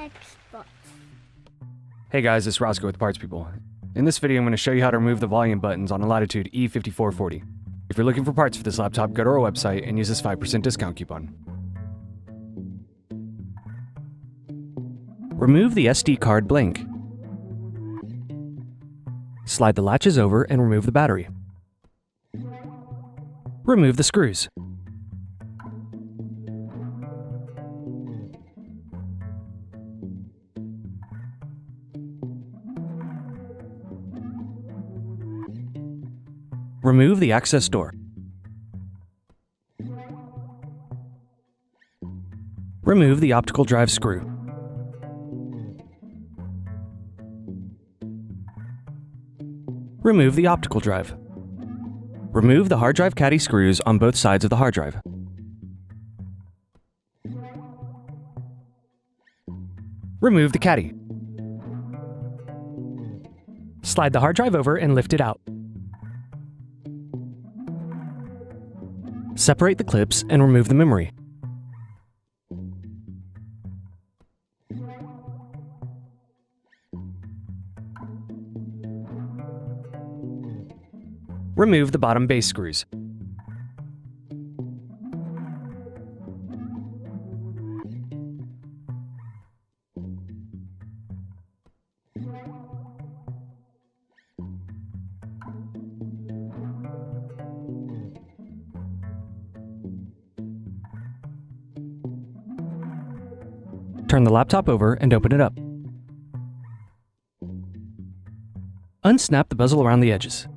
Xbox. Hey guys, it's Roscoe with Parts People. In this video, I'm going to show you how to remove the volume buttons on a Latitude E5440. If you're looking for parts for this laptop, go to our website and use this 5% discount coupon. Remove the SD card blank. Slide the latches over and remove the battery. Remove the screws. Remove the access door. Remove the optical drive screw. Remove the optical drive. Remove the hard drive caddy screws on both sides of the hard drive. Remove the caddy. Slide the hard drive over and lift it out. Separate the clips and remove the memory. Remove the bottom base screws. Turn the laptop over and open it up. Unsnap the bezel around the edges.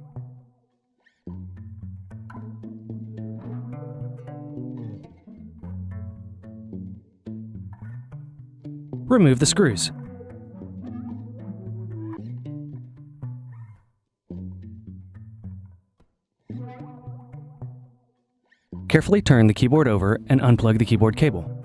Remove the screws. Carefully turn the keyboard over and unplug the keyboard cable.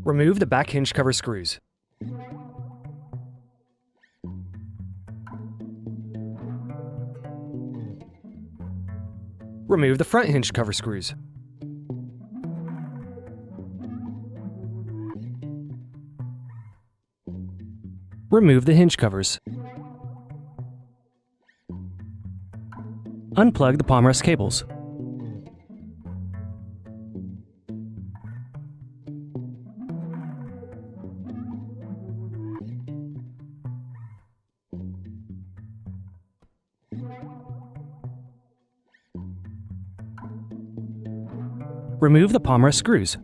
Remove the back hinge cover screws. Remove the front hinge cover screws. Remove the hinge covers. Unplug the palmrest cables. Remove the palmrest screws.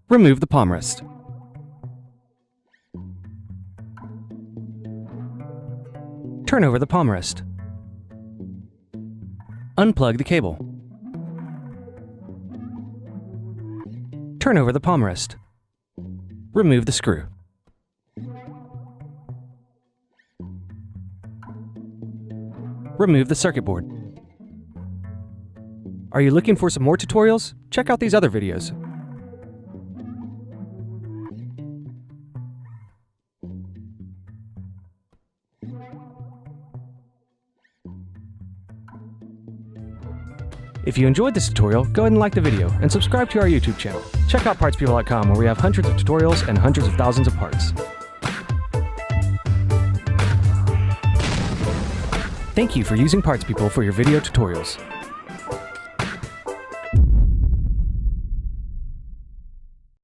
Remove the palmrest. Turn over the palmrest. Unplug the cable. Turn over the palmrest. Remove the screw. Remove the circuit board. Are you looking for some more tutorials? Check out these other videos. If you enjoyed this tutorial, go ahead and like the video and subscribe to our YouTube channel. Check out partspeople.com where we have hundreds of tutorials and hundreds of thousands of parts. Thank you for using Parts People for your video tutorials.